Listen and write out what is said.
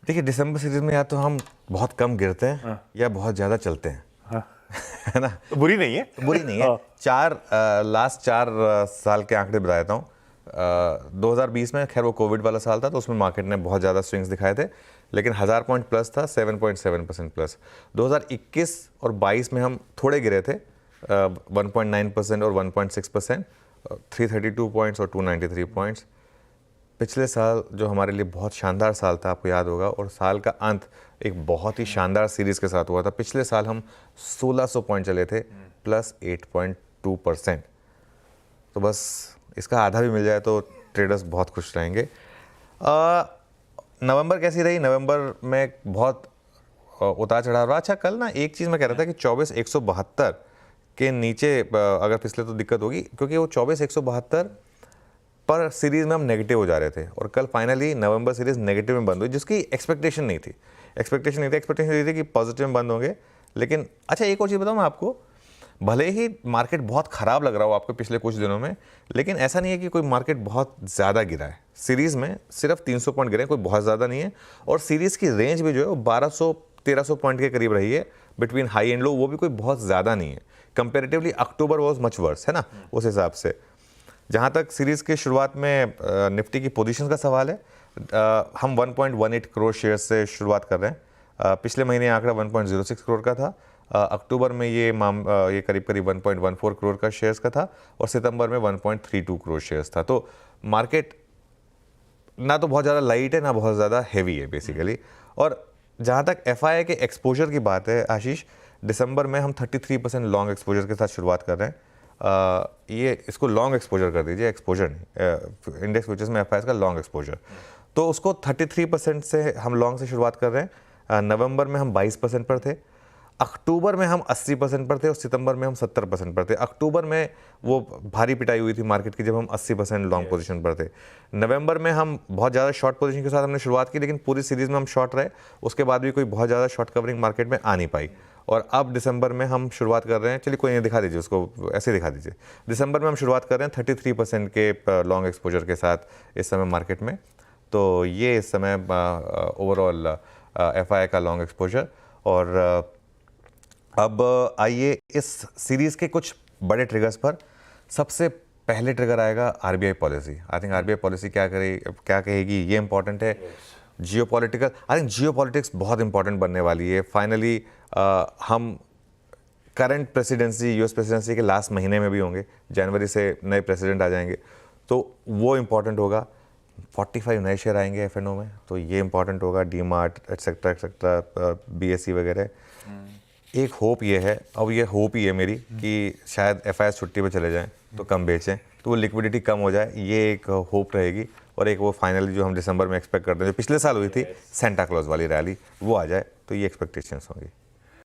देखिए दिसंबर सीरीज में या तो हम बहुत कम गिरते हैं या बहुत ज़्यादा चलते हैं, है ना। तो बुरी नहीं है, बुरी नहीं है। लास्ट चार साल के आंकड़े बता देता हूँ। 2020 में खैर वो कोविड वाला साल था, तो उसमें मार्केट ने बहुत ज़्यादा स्विंग्स दिखाए थे, लेकिन 1000 पॉइंट प्लस था, 7.7% प्लस। 2021 और 22 में हम थोड़े गिरे थे, 1.9% और 1.6%, 332 पॉइंट्स और 293 पॉइंट्स। पिछले साल जो हमारे लिए बहुत शानदार साल था, आपको याद होगा, और साल का अंत एक बहुत ही शानदार सीरीज़ के साथ हुआ था। पिछले साल हम 1600 पॉइंट चले थे, प्लस 8.2%। तो बस इसका आधा भी मिल जाए तो ट्रेडर्स बहुत खुश रहेंगे। नवंबर कैसी रही? नवंबर में बहुत उतार चढ़ाव रहा। अच्छा, कल ना एक चीज़ मैं कह रहा था कि 24,172 के नीचे अगर फिसले तो दिक्कत होगी, क्योंकि वो 24,172 पर सीरीज़ में हम नेगेटिव हो जा रहे थे, और कल फाइनली नवंबर सीरीज़ नेगेटिव में बंद हुई, जिसकी एक्सपेक्टेशन नहीं थी। एक्सपेक्टेशन ये थी कि पॉजिटिव में बंद होंगे। लेकिन अच्छा, एक और चीज़ बताऊँ मैं आपको, भले ही मार्केट बहुत ख़राब लग रहा हो आपको पिछले कुछ दिनों में, लेकिन ऐसा नहीं है कि कोई मार्केट बहुत ज़्यादा गिरा है। सीरीज़ में सिर्फ 300 पॉइंट गिरे हैं, कोई बहुत ज़्यादा नहीं है। और सीरीज़ की रेंज भी जो है वो 1200-1300 पॉइंट के करीब रही है बिटवीन हाई एंड लो, वो भी कोई बहुत ज़्यादा नहीं है। Comparatively October was much worse, है ना, उस हिसाब से। जहाँ तक सीरीज़ के शुरुआत में निफ्टी की पोजीशन का सवाल है, हम 1.18 करोड़ शेयर से शुरुआत कर रहे हैं। पिछले महीने आंकड़ा 1.06 करोड़ का था। अक्टूबर में ये करीब करीब 1.14 करोड़ का शेयर्स का था, और सितंबर में 1.32 करोड़ शेयर्स था। तो मार्केट ना तो बहुत ज़्यादा लाइट है, ना बहुत ज़्यादा हैवी है बेसिकली। और जहाँ तक एफआईआई के एक्सपोजर की बात है आशीष, दिसंबर में हम 33% लॉन्ग एक्सपोजर के साथ शुरुआत कर रहे हैं। ये इसको लॉन्ग एक्सपोजर कर दीजिए, एक्सपोजर नहीं, इंडेक्स फ्यूचर्स में एफआईआई का लॉन्ग एक्सपोजर। तो उसको 33% से हम लॉन्ग से शुरुआत कर रहे हैं। नवंबर में हम 22% पर थे, अक्टूबर में हम 80% पर थे, और सितंबर में हम 70% पर थे। अक्टूबर में वो भारी पिटाई हुई थी मार्केट की जब हम 80% लॉन्ग पोजीशन पर थे। नवंबर में हम बहुत ज़्यादा शॉर्ट पोजीशन के साथ हमने शुरुआत की, लेकिन पूरी सीरीज़ में हम शॉर्ट रहे। उसके बाद भी कोई बहुत ज़्यादा शॉर्ट कवरिंग मार्केट में आ नहीं पाई। और अब दिसंबर में हम शुरुआत कर रहे हैं, चलिए कोई नहीं, दिखा दीजिए उसको, ऐसे दिखा दीजिए। दिसंबर में हम शुरुआत कर रहे हैं 33% के लॉन्ग एक्सपोजर के साथ इस समय मार्केट में। तो ये इस समय ओवरऑल एफआईआई का लॉन्ग एक्सपोजर। और अब आइए इस सीरीज़ के कुछ बड़े ट्रिगर्स पर। सबसे पहले ट्रिगर आएगा RBI policy. I think RBI policy क्या कहेगी, ये इंपॉर्टेंट है। जियोपॉलिटिकल, आई थिंक जियोपॉलिटिक्स बहुत इंपॉर्टेंट बनने वाली है। फाइनली हम करंट प्रेसिडेंसी, यूएस प्रेसिडेंसी के लास्ट महीने में भी होंगे, जनवरी से नए प्रेसिडेंट आ जाएंगे, तो वो इम्पॉर्टेंट होगा। 45 नए शेयर आएंगे एफएनओ में, तो ये इंपॉर्टेंट होगा। डीमार्ट एक्सेट्रा एक्सेट्रा, बीएसई वगैरह। एक होप ये है, अब ये होप ही है मेरी, कि शायद एफआईआई छुट्टी पे चले जाएं तो कम बेचें, तो वो लिक्विडिटी कम हो जाए, ये एक होप रहेगी। और एक वो फाइनली जो हम दिसंबर में एक्सपेक्ट करते हैं, जो पिछले साल हुई थी सेंटा क्लॉज वाली रैली, वो आ जाए, तो ये एक्सपेक्टेशंस होंगी।